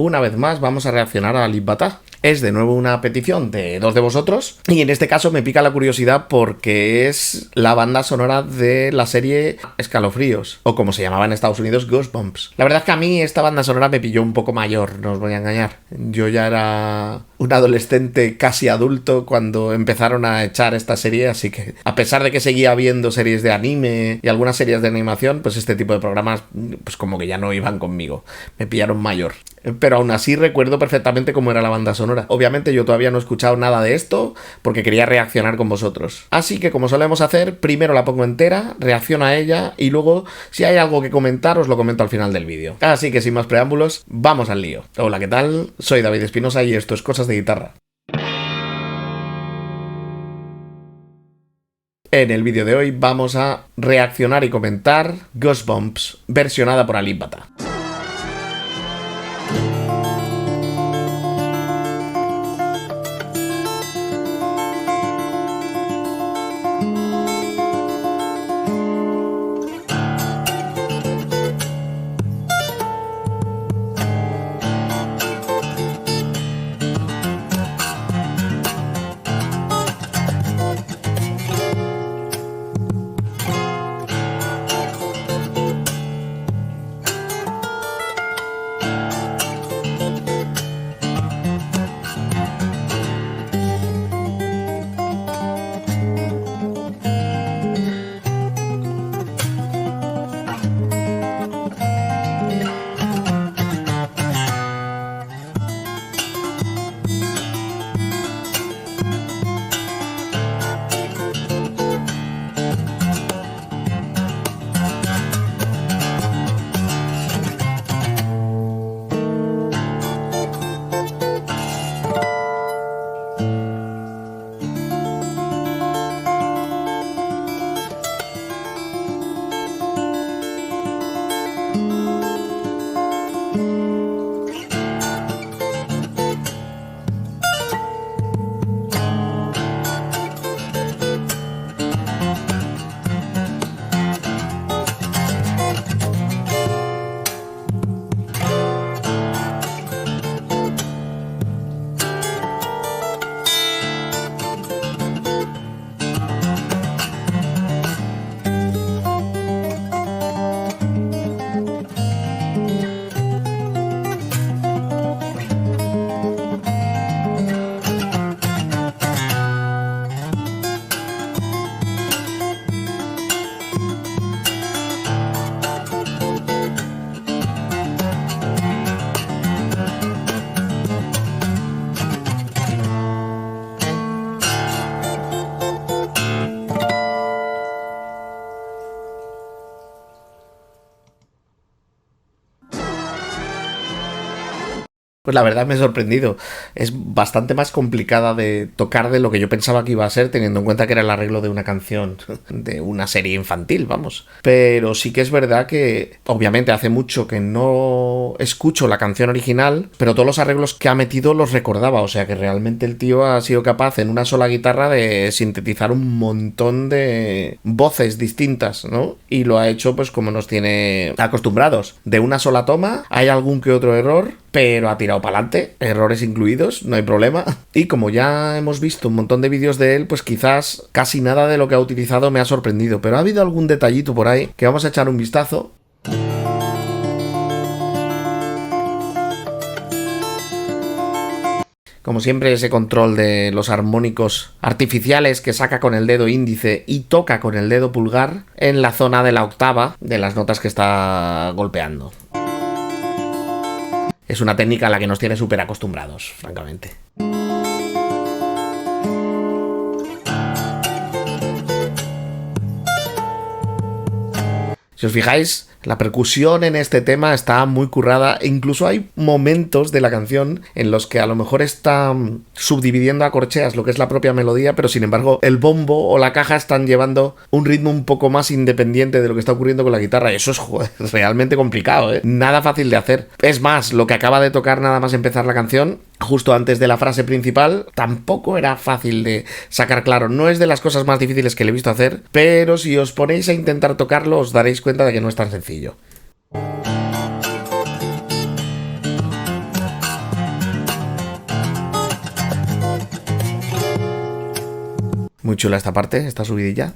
Una vez más vamos a reaccionar a Alip Ba Ta. Es de nuevo una petición de dos de vosotros y en este caso me pica la curiosidad porque es la banda sonora de la serie Escalofríos, o como se llamaba en Estados Unidos, Goosebumps. La verdad es que a mí esta banda sonora me pilló un poco mayor, no os voy a engañar. Yo ya era un adolescente casi adulto cuando empezaron a echar esta serie, así que a pesar de que seguía viendo series de anime y algunas series de animación, pues este tipo de programas pues como que ya no iban conmigo, me pillaron mayor. Pero aún así recuerdo perfectamente cómo era la banda sonora. Obviamente yo todavía no he escuchado nada de esto porque quería reaccionar con vosotros. Así que como solemos hacer, primero la pongo entera, reacciono a ella y luego si hay algo que comentar os lo comento al final del vídeo. Así que sin más preámbulos, vamos al lío. Hola, ¿qué tal? Soy David Espinosa y esto es Cosas de Guitarra. En el vídeo de hoy vamos a reaccionar y comentar Goosebumps, versionada por Alip Ba Ta. Pues la verdad me he sorprendido. Es bastante más complicada de tocar de lo que yo pensaba que iba a ser, teniendo en cuenta que era el arreglo de una canción de una serie infantil, vamos. Pero sí que es verdad que obviamente hace mucho que no escucho la canción original, pero todos los arreglos que ha metido los recordaba. O sea que realmente el tío ha sido capaz en una sola guitarra de sintetizar un montón de voces distintas, ¿no? Y lo ha hecho pues como nos tiene acostumbrados. De una sola toma, hay algún que otro error, pero ha tirado para adelante, errores incluidos, no hay problema. Y como ya hemos visto un montón de vídeos de él, pues quizás casi nada de lo que ha utilizado me ha sorprendido, pero ha habido algún detallito por ahí que vamos a echar un vistazo. Como siempre, ese control de los armónicos artificiales que saca con el dedo índice y toca con el dedo pulgar en la zona de la octava de las notas que está golpeando. Es una técnica a la que nos tiene súper acostumbrados, francamente. Si os fijáis, la percusión en este tema está muy currada e incluso hay momentos de la canción en los que a lo mejor está subdividiendo a corcheas lo que es la propia melodía, pero sin embargo el bombo o la caja están llevando un ritmo un poco más independiente de lo que está ocurriendo con la guitarra. Eso es realmente complicado, ¿eh? Nada fácil de hacer. Es más, lo que acaba de tocar nada más empezar la canción, justo antes de la frase principal, tampoco era fácil de sacar claro. No es de las cosas más difíciles que le he visto hacer, pero si os ponéis a intentar tocarlo os daréis cuenta de que no es tan sencillo. Muy chula esta parte, esta subidilla.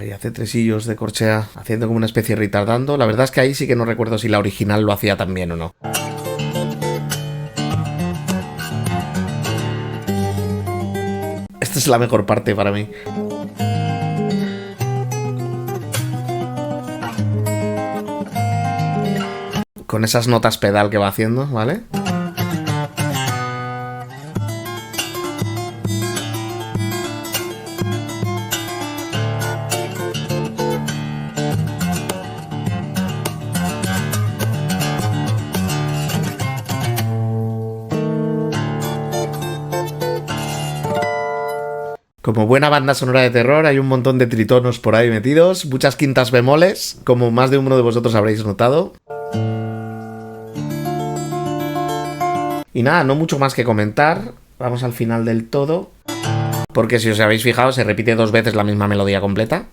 Y hace tresillos de corchea, haciendo como una especie de retardando. La verdad es que ahí sí que no recuerdo si la original lo hacía tan bien o no. Esta es la mejor parte para mí. Con esas notas pedal que va haciendo, ¿vale? Como buena banda sonora de terror, hay un montón de tritonos por ahí metidos, muchas quintas bemoles, como más de uno de vosotros habréis notado. Y nada, no mucho más que comentar. Vamos al final del todo. Porque si os habéis fijado, se repite 2 veces la misma melodía completa.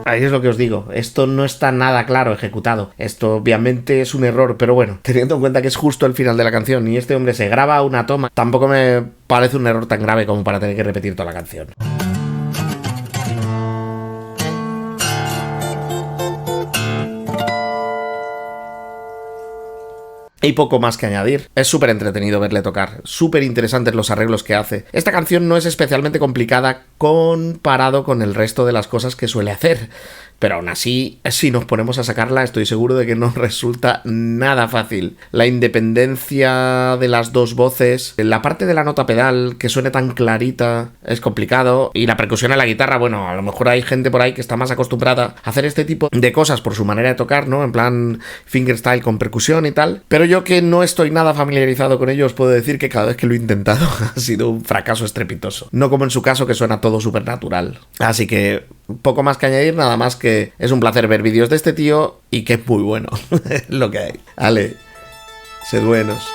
Ahí es lo que os digo, esto no está nada claro ejecutado. Esto obviamente es un error, pero bueno, teniendo en cuenta que es justo el final de la canción y este hombre se graba una toma, tampoco me parece un error tan grave como para tener que repetir toda la canción. Y poco más que añadir. Es súper entretenido verle tocar, súper interesantes los arreglos que hace. Esta canción no es especialmente complicada comparado con el resto de las cosas que suele hacer, pero aún así, si nos ponemos a sacarla, estoy seguro de que no resulta nada fácil. La independencia de las dos voces, la parte de la nota pedal que suene tan clarita, es complicado, y la percusión en la guitarra, bueno, a lo mejor hay gente por ahí que está más acostumbrada a hacer este tipo de cosas por su manera de tocar, ¿no? En plan fingerstyle con percusión y tal, pero yo que no estoy nada familiarizado con ello, os puedo decir que cada vez que lo he intentado ha sido un fracaso estrepitoso. No como en su caso, que suena todo súper natural. Así que poco más que añadir, nada más que es un placer ver vídeos de este tío y que es muy bueno lo que hay. Ale, sed buenos.